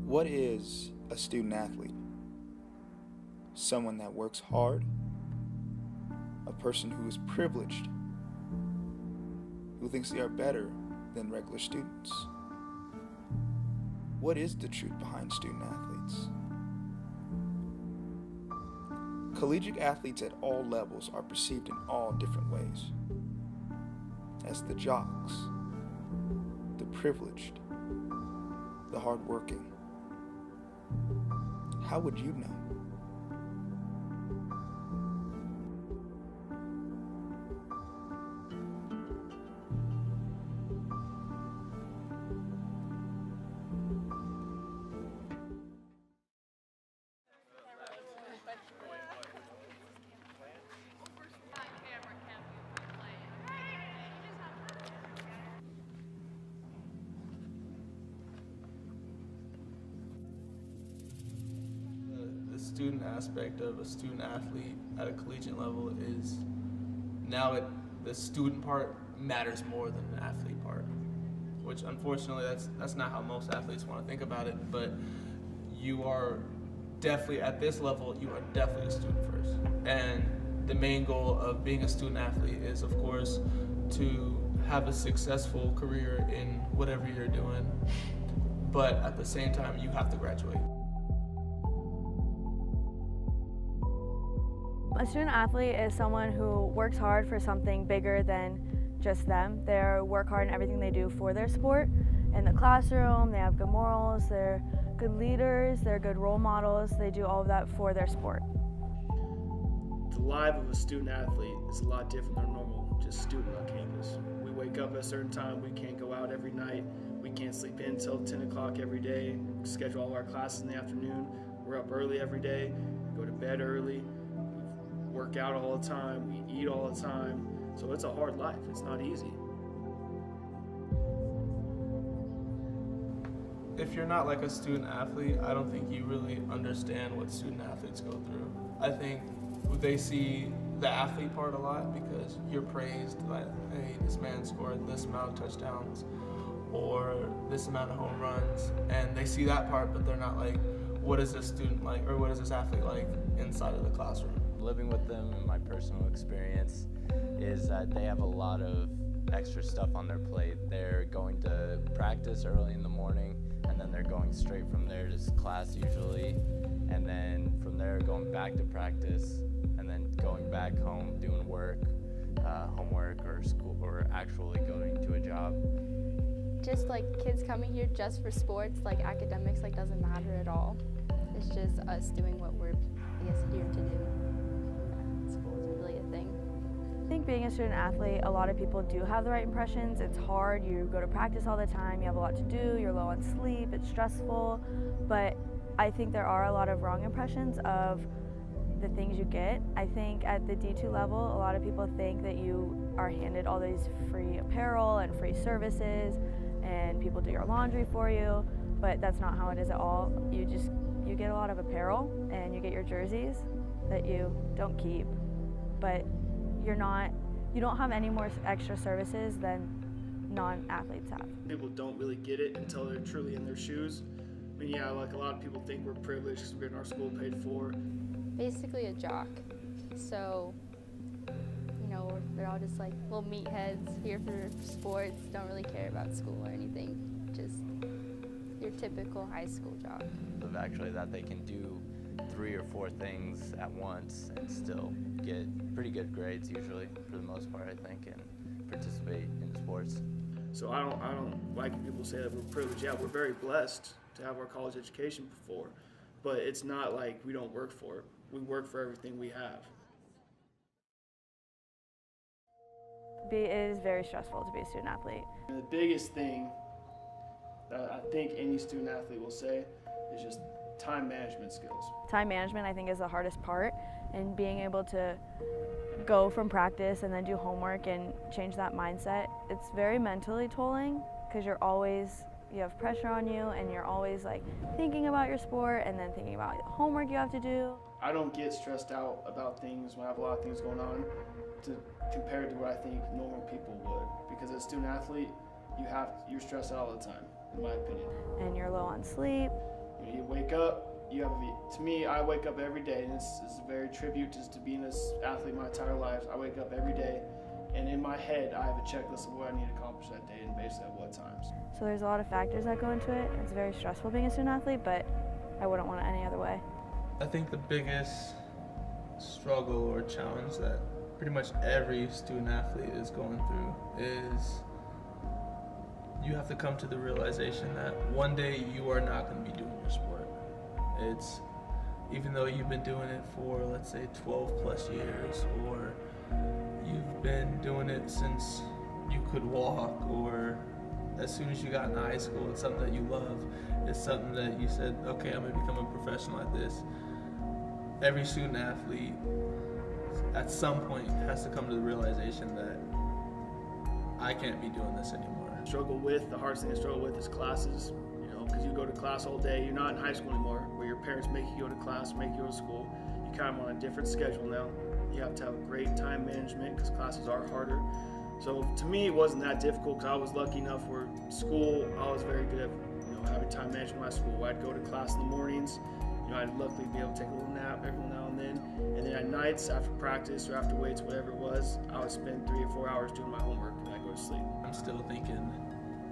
What is a student athlete? Someone that works hard, a person who is privileged, who thinks they are better than regular students. What is the truth behind student athletes? Collegiate athletes at all levels are perceived in all different ways. As the jocks, the privileged, the hardworking. How would you know? The student aspect of a student athlete at a collegiate level is the student part matters more than the athlete part, which unfortunately that's not how most athletes want to think about it. But you are definitely at this level, you are definitely a student first, and the main goal of being a student athlete is, of course, to have a successful career in whatever you're doing, but at the same time you have to graduate. A student athlete is someone who works hard for something bigger than just them. They work hard in everything they do for their sport. In the classroom, they have good morals, they're good leaders, they're good role models. They do all of that for their sport. The life of a student athlete is a lot different than a normal just student on campus. We wake up at a certain time, we can't go out every night, we can't sleep in until 10 o'clock every day, schedule all our classes in the afternoon, we're up early every day, go to bed early, work out all the time, we eat all the time, so it's a hard life, it's not easy. If you're not like a student athlete, I don't think you really understand what student athletes go through. I think they see the athlete part a lot because you're praised like, hey, this man scored this amount of touchdowns or this amount of home runs, and they see that part, but they're not like, what is this student like, or what is this athlete like inside of the classroom? Living with them and my personal experience is that they have a lot of extra stuff on their plate. They're going to practice early in the morning, and then they're going straight from there to class usually, and then from there going back to practice, and then going back home doing work, homework or school, or actually going to a job. Just like kids coming here just for sports, like academics, like doesn't matter at all. It's just us doing what we're, I guess, here to do. School isn't really a thing. I think being a student athlete, a lot of people do have the right impressions. It's hard, you go to practice all the time, you have a lot to do, you're low on sleep, it's stressful, but I think there are a lot of wrong impressions of the things you get. I think at the D2 level, a lot of people think that you are handed all these free apparel and free services, and people do your laundry for you, but that's not how it is at all. You get a lot of apparel and you get your jerseys that you don't keep, but you don't have any more extra services than non-athletes have. People don't really get it until they're truly in their shoes. I mean, yeah, like a lot of people think we're privileged because we're getting our school paid for. Basically a jock. So, you know, they're all just like little meatheads here for sports, don't really care about school or anything. Just your typical high school jock. Of actually that they can do 3 or 4 things at once and still get pretty good grades usually, for the most part, I think, and participate in sports. So I don't like when people say that we're privileged. Yeah, we're very blessed to have our college education before, but it's not like we don't work for it. We work for everything we have. It is very stressful to be a student athlete. And the biggest thing that I think any student athlete will say is just time management skills. Time management, I think, is the hardest part, and being able to go from practice and then do homework and change that mindset. It's very mentally tolling because you have pressure on you and you're always like thinking about your sport and then thinking about the homework you have to do. I don't get stressed out about things when I have a lot of things going on compared to what I think normal people would, because as a student athlete, you're stressed out all the time, in my opinion. And you're low on sleep. You wake up, to me, I wake up every day, and this is a very tribute just to being this athlete my entire life. I wake up every day, and in my head, I have a checklist of what I need to accomplish that day and basically at what times. So there's a lot of factors that go into it. It's very stressful being a student athlete, but I wouldn't want it any other way. I think the biggest struggle or challenge that pretty much every student athlete is going through is you have to come to the realization that one day you are not going to be doing your sport. It's, even though you've been doing it for, let's say, 12 plus years, or you've been doing it since you could walk, or as soon as you got into high school, it's something that you love. It's something that you said, okay, I'm gonna become a professional at this. Every student athlete at some point has to come to the realization that I can't be doing this anymore. The hardest thing to struggle with is classes, because you go to class all day. You're not in high school anymore, where your parents make you go to class, make you go to school. You kind of on a different schedule now. You have to have a great time management because classes are harder. So to me, it wasn't that difficult because I was lucky enough where school, I was very good at having time management in my school. I'd go to class in the mornings. I'd luckily be able to take a little nap every now and then at nights after practice or after weights, whatever it was, I would spend 3 or 4 hours doing my homework and I'd go to sleep. I'm still thinking,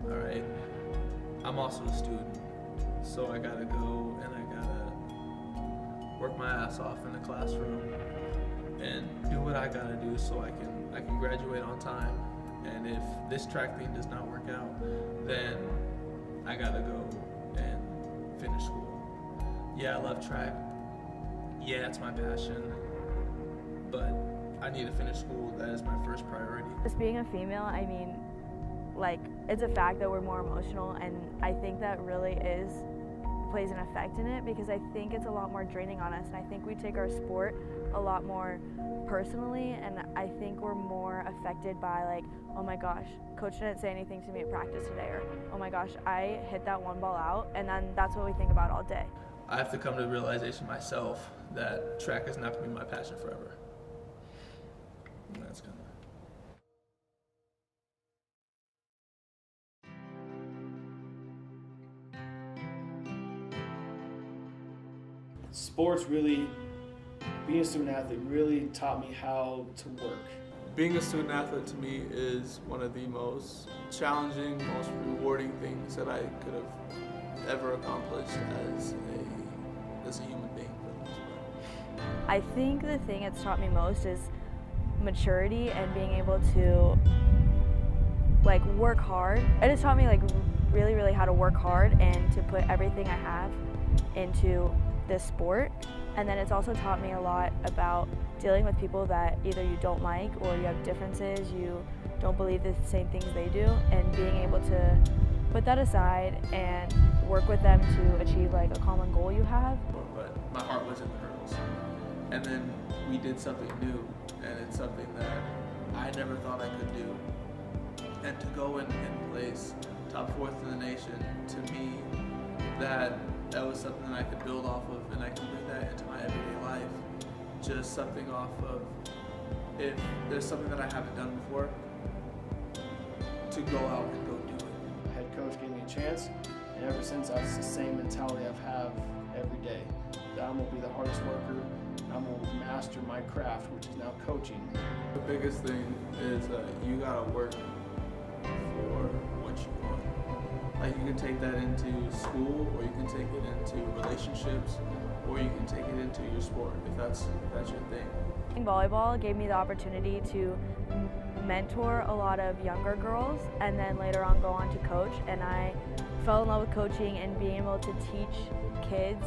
all right, I'm also a student, so I gotta go and I gotta work my ass off in the classroom and do what I gotta do so I can graduate on time. And if this track thing does not work out, then I gotta go and finish school. Yeah, I love track. Yeah, it's my passion, but I need to finish school. That is my first priority. Just being a female, I mean, it's a fact that we're more emotional, and I think that really plays an effect in it, because I think it's a lot more draining on us, and I think we take our sport a lot more personally, and I think we're more affected by oh my gosh, coach didn't say anything to me at practice today, or oh my gosh, I hit that one ball out, and then that's what we think about all day. I have to come to the realization myself that track is not going to be my passion forever. And that's kind of. Sports really, being a student athlete really taught me how to work. Being a student athlete to me is one of the most challenging, most rewarding things that I could have ever accomplished as a human being, for the most part. I think the thing it's taught me most is maturity and being able to work hard. It has taught me really, really how to work hard and to put everything I have into this sport. And then it's also taught me a lot about dealing with people that either you don't like or you have differences, you don't believe the same things they do, and being able to put that aside and work with them to achieve a common goal you have. But my heart was in the hurdles. And then we did something new, and it's something that I never thought I could do. And to go and place top 4th in the nation, to me, that was something that I could build off of, and I can bring that into my everyday life. Just something off of, if there's something that I haven't done before, to go out and go do it. The head coach gave me a chance, and ever since that's the same mentality I've had every day. That I'm gonna be the hardest worker, and I'm gonna master my craft, which is now coaching. The biggest thing is you gotta work for what you want. You can take that into school, or you can take it into relationships, or you can take it into your sport, if that's your thing. Volleyball gave me the opportunity to mentor a lot of younger girls, and then later on go on to coach, and I fell in love with coaching and being able to teach kids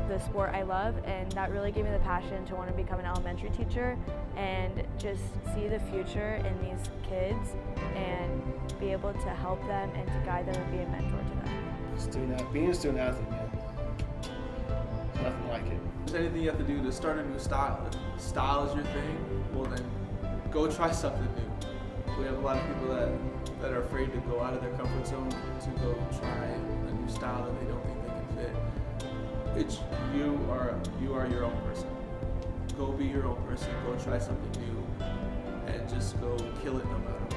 the sport I love, and that really gave me the passion to want to become an elementary teacher and just see the future in these kids and be able to help them and to guide them and be a mentor to them. Being a student athlete, man, nothing like it. If there's anything you have to do to start a new style, if style is your thing, well then go try something new. We have a lot of people that are afraid to go out of their comfort zone to go try a new style that they don't think they can fit. You are your own person. Go be your own person, go try something new, and just go kill it no matter what.